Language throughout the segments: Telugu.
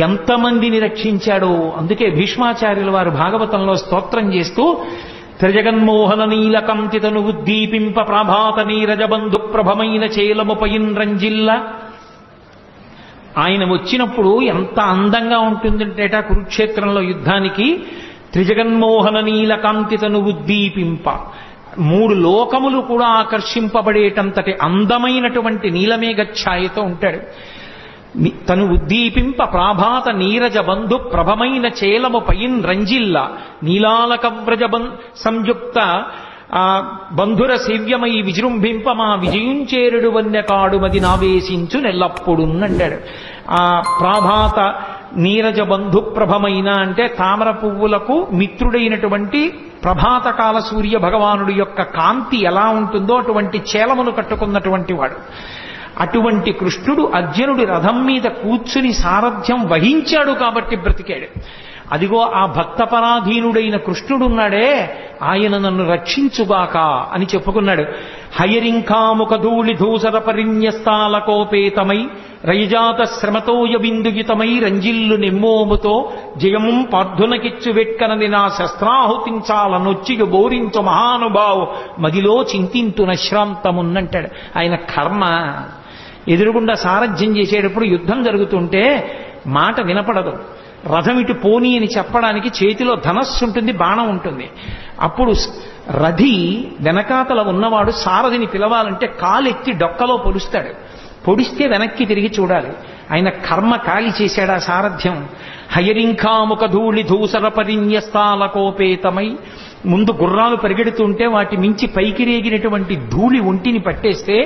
ఎంతమందిని రక్షించాడో. అందుకే భీష్మాచార్యుల వారు భాగవతంలో స్తోత్రం చేస్తూ త్రిజగన్మోహన నీలకంతితను ఉద్దీపింప ప్రాభాత నీరజబంధు ప్రభమైన చేలముపయిన్ రంజిల్ల. ఆయన వచ్చినప్పుడు ఎంత అందంగా ఉంటుందంటేట కురుక్షేత్రంలో యుద్ధానికి. త్రిజగన్మోహన నీలకాంతితను ఉద్దీపింప, 3 లోకములు కూడా ఆకర్షింపబడేటంతటి అందమైనటువంటి నీలమేఘ ఛాయతో ఉంటాడు. తను ఉద్దీపింప ప్రాభాత నీరజ బంధు ప్రభమైన చేలము పయిన్ రంజిల్ల నీలాలక వ్రజ సంయుక్త బంధుర సేవ్యమై విజృంభింప మా విజయుంచేరుడు వన్యకాడు మది నావేశించు నెల్లప్పుడు అంటాడు. ఆ ప్రాభాత నీరజ బంధు ప్రభమైన అంటే తామర పువ్వులకు మిత్రుడైనటువంటి ప్రభాతకాల సూర్య భగవానుడి యొక్క కాంతి ఎలా ఉంటుందో అటువంటి చేలమును కట్టుకున్నటువంటి వాడు. అటువంటి కృష్ణుడు అర్జునుడి రథం మీద కూర్చుని సారథ్యం వహించాడు కాబట్టి బ్రతికాడు. అదిగో ఆ భక్తపరాధీనుడైన కృష్ణుడున్నాడే, ఆయన నన్ను రక్షించుగాక అని చెప్పుకున్నాడు. హయరింకాముఖ ధూళి ధూసర పరిన్యస్తాలకోపేతమై రయజాత శ్రమతోయ బిందుయుతమై రంజిల్లు నిమ్మోముతో జయముం పార్థునకిచ్చు వెట్కనని నా శస్త్రాహుతించాలనొచ్చియు బోరించు మహానుభావు మదిలో చింతింతు నశ్రాంతమున్నంటాడు. ఆయన కర్మ. ఎదురుగుండా సారథ్యం చేసేటప్పుడు యుద్ధం జరుగుతుంటే మాట వినపడదు. రథం ఇటు పోనీ అని చెప్పడానికి చేతిలో ధనస్సు ఉంటుంది, బాణం ఉంటుంది. అప్పుడు రథి వెనకాతల ఉన్నవాడు సారథిని పిలవాలంటే కాలెత్తి డొక్కలో పొడుస్తాడు. పొడిస్తే వెనక్కి తిరిగి చూడాలి. ఆయన కర్మ కాలి చేశాడా సారథ్యం. హయరింకాముఖ ధూళి ధూసర పరిన్యస్తాలకోపేతమై, ముందు గుర్రాలు పరిగెడుతుంటే వాటి మించి పైకి రేగినటువంటి ధూళి ఒంటిని పట్టేస్తే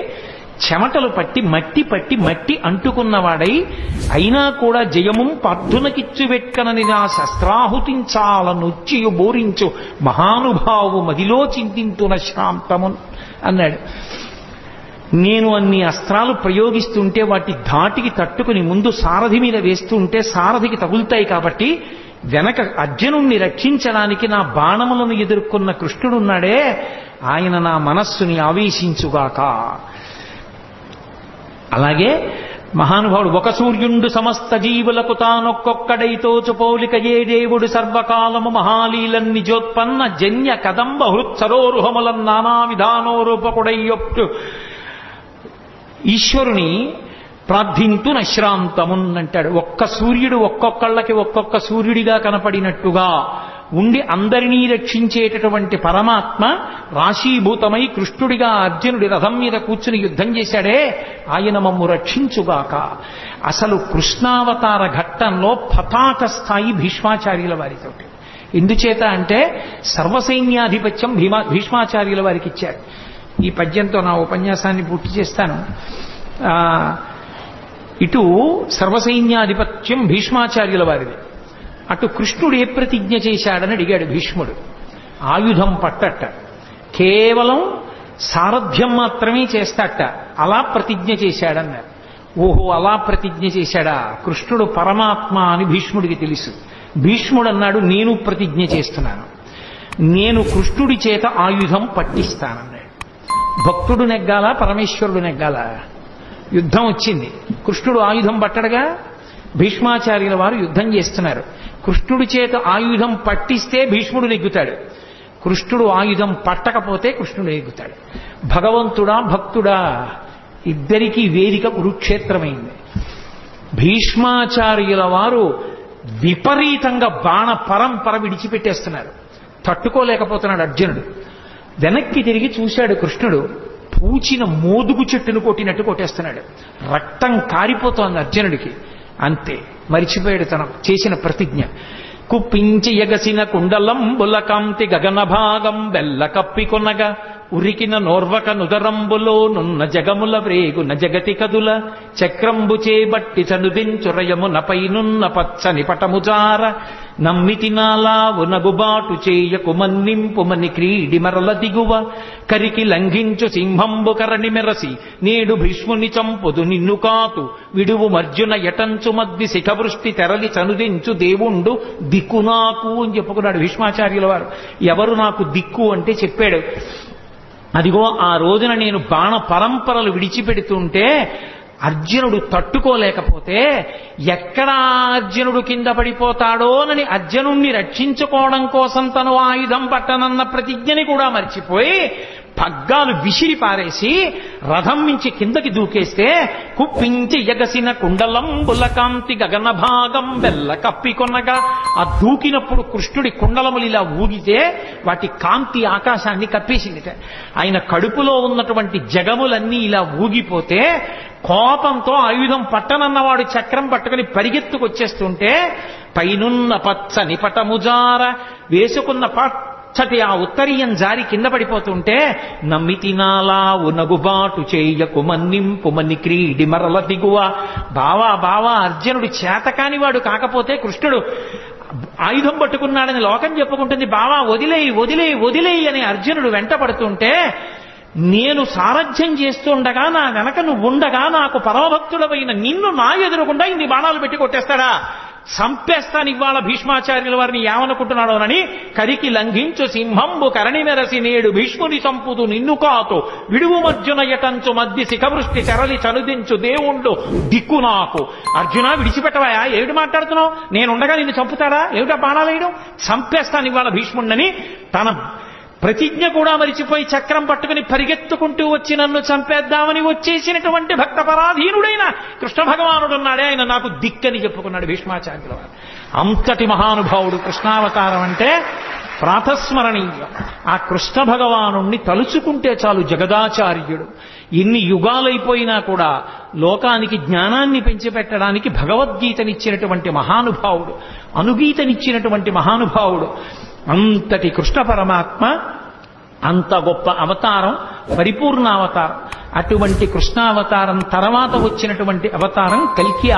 చెమటలు పట్టి మట్టి అంటుకున్నవాడై అయినా కూడా జయముం పార్థునకిచ్చు వెట్కనని నా శస్త్రాహుతించాలనొచ్చియు బోరించు మహానుభావు మదిలో చింతింతున శ్రాంతము అన్నాడు. నేను అన్ని అస్త్రాలు ప్రయోగిస్తుంటే వాటి ధాటికి తట్టుకుని ముందు సారథి మీద వేస్తుంటే సారథికి తగులుతాయి కాబట్టి వెనక అర్జునుణ్ణి రక్షించడానికి నా బాణములను ఎదుర్కొన్న కృష్ణుడున్నాడే, ఆయన నా మనస్సుని ఆవేశించుగాక. అలాగే మహానుభావుడు ఒక సూర్యుండు సమస్త జీవులకు తానొక్కొక్కడైతోచు పోలిక ఏ దేవుడు సర్వకాలము మహాలీలన్ నిజోత్పన్న జన్య కదంబ హృత్సరోరుహములన్ నానా విధానోరూపకుడయ్యొప్టు ఈశ్వరుని ప్రార్థింతు నశ్రాంతమున్ అంటాడు. ఒక్క సూర్యుడు ఒక్కొక్కళ్ళకి ఒక్కొక్క సూర్యుడిగా కనపడినట్టుగా ఉండి అందరినీ రక్షించేటటువంటి పరమాత్మ రాశీభూతమై కృష్ణుడిగా అర్జునుడి రథం మీద కూర్చుని యుద్ధం చేశాడే, ఆయన మమ్ము రక్షించుగాక. అసలు కృష్ణావతార ఘట్టంలో పతాక స్థాయి భీష్మాచార్యుల వారితో. ఎందుచేత అంటే సర్వసైన్యాధిపత్యం భీష్మాచార్యుల వారికి ఇచ్చారు. ఈ పద్యంతో నా ఉపన్యాసాన్ని పూర్తి చేస్తాను. ఇటు సర్వసైన్యాధిపత్యం భీష్మాచార్యుల వారిది, అటు కృష్ణుడు ఏ ప్రతిజ్ఞ చేశాడని అడిగాడు భీష్ముడు. ఆయుధం పట్టట, కేవలం సారథ్యం మాత్రమే చేస్తాట, అలా ప్రతిజ్ఞ చేశాడన్నారు. ఓహో, అలా ప్రతిజ్ఞ చేశాడా? కృష్ణుడు పరమాత్మ అని భీష్ముడికి తెలుసు. భీష్ముడు అన్నాడు, నేను ప్రతిజ్ఞ చేస్తున్నాను, నేను కృష్ణుడి చేత ఆయుధం పట్టిస్తానన్నాడు. భక్తుడు నెగ్గాలా, పరమేశ్వరుడు నెగ్గాలా? యుద్ధం వచ్చింది, కృష్ణుడు ఆయుధం పట్టడుగా. భీష్మాచార్యుల వారు యుద్ధం చేస్తున్నారు. కృష్ణుడి చేత ఆయుధం పట్టిస్తే భీష్ముడు నెగ్గుతాడు, కృష్ణుడు ఆయుధం పట్టకపోతే కృష్ణుడు నెగ్గుతాడు. భగవంతుడా భక్తుడా ఇద్దరికీ వేదిక కురుక్షేత్రమైంది. భీష్మాచార్యుల వారు విపరీతంగా బాణ పరంపర విడిచిపెట్టేస్తున్నారు. తట్టుకోలేకపోతున్నాడు అర్జునుడు. వెనక్కి తిరిగి చూశాడు కృష్ణుడు, పూచిన మోదుగు చెట్టును కొట్టినట్టు కొట్టేస్తున్నాడు. రక్తం కారిపోతోంది అర్జునుడికి. అంతే, మరిచిపోయాడు తన చేసిన ప్రతిజ్ఞ. కుప్పించి ఎగసిన కుండలం బులకాంతి గగన భాగం బెల్ల కప్పికొనగా ఉరికిన నోర్వక నుదరంబులో నున్న జగముల వ్రేగున జగతి కదుల చక్రంబు చేబట్టి చనుదించురయమునపైనున్న పచ్చని పటముజార నమ్మితి నాలావు నగుబాటు చేయకు మన్నింపుమని క్రీడి మరల దిగువ కరికి లంఘించు సింహంబు కరణి మెరసి నేడు భీష్ముని చంపుదు నిన్ను కాతు విడువు మర్జున ఎటంచు మద్ది శిఖవృష్టి తెరలి చనుదించు దేవుండు దిక్కు నాకు అని చెప్పుకున్నాడు భీష్మాచార్యుల వారు. ఎవరు నాకు దిక్కు అంటే చెప్పాడు. అదిగో ఆ రోజున నేను బాణ పరంపరలు విడిచిపెడుతుంటే అర్జునుడు తట్టుకోలేకపోతే ఎక్కడ అర్జునుడు కింద పడిపోతాడోనని అర్జునుణ్ణి రక్షించుకోవడం కోసం తను ఆయుధం పట్టనన్న ప్రతిజ్ఞని కూడా మర్చిపోయి పగ్గాలు విసిరి పారేసి రథం మించి కిందకి దూకేస్తే కుప్పించి ఎగసిన కుండలంబుల కాంతి గగన భాగం వెల్ల కప్పికొనగా ఆ దూకినప్పుడు కృష్ణుడి కుండలములు ఇలా ఊగితే వాటి కాంతి ఆకాశాన్ని కప్పేసిందిట. ఆయన కడుపులో ఉన్నటువంటి జగములన్నీ ఇలా ఊగిపోతే కోపంతో ఆయుధం పట్టనన్నవాడు చక్రం పట్టుకుని పరిగెత్తుకొచ్చేస్తుంటే పైనున్న పచ్చని పటముజార వేసుకున్న పచ్చటి ఆ ఉత్తరీయం జారి కింద పడిపోతుంటే నమ్మితినాలా ఉనగుబాటు చేయకు మన్నింపు మన్ని క్రీడి మరల దిగువ. బావా బావా అర్జునుడు చేతకాని వాడు కాకపోతే కృష్ణుడు ఆయుధం పట్టుకున్నాడని లోకం చెప్పుకుంటుంది. బావా వదిలేయి వదిలేయి వదిలేయి అని అర్జునుడు వెంట పడుతుంటే నేను సారథ్యం చేస్తుండగా నా వెనక నువ్వు ఉండగా నాకు పరమభక్తుడమైన నిన్ను నా ఎదురుకుండా ఇన్ని బాణాలు పెట్టి కొట్టేస్తాడా? సంపేస్తాను ఇవాళ భీష్మాచార్యుల వారిని ఏమనుకుంటున్నాడోనని కరికి లంఘించు సింహంబు కరణి మెరసి నేడు భీష్ముని సంపుదు నిన్ను కాతో విడువు మర్జున యటంచు మధ్య శిఖవృష్టి తెరలి చనుదించు దేవుండు దిక్కు నాకు. అర్జున విడిచిపెట్టవాయా? ఏమిటి మాట్లాడుతున్నావు? నేనుండగా నిన్ను చంపుతాడా? ఏమిటా బాణాలు వేయడం? సంపేస్తాను ఇవాళ భీష్ముడిని తన ప్రతిజ్ఞ కూడా మరిచిపోయి చక్రం పట్టుకుని పరిగెత్తుకుంటూ వచ్చి నన్ను చంపేద్దామని వచ్చేసినటువంటి భక్త పరాధీనుడైన కృష్ణ భగవానుడున్నాడే, ఆయన నాకు దిక్కని చెప్పుకున్నాడు భీష్మాచార్యుల వారు. అంతటి మహానుభావుడు కృష్ణావతారం అంటే ప్రాతస్మరణీయం. ఆ కృష్ణ భగవానుణ్ణి తలుచుకుంటే చాలు జగదాచార్యుడు. ఎన్ని యుగాలైపోయినా కూడా లోకానికి జ్ఞానాన్ని పెంచిపెట్టడానికి భగవద్గీతనిచ్చినటువంటి మహానుభావుడు, అనుగీతనిచ్చినటువంటి మహానుభావుడు. అంతటి కృష్ణ పరమాత్మ అంత గొప్ప అవతారం, పరిపూర్ణ అవతారం. అటువంటి కృష్ణావతారం తర్వాత వచ్చినటువంటి అవతారం కల్కి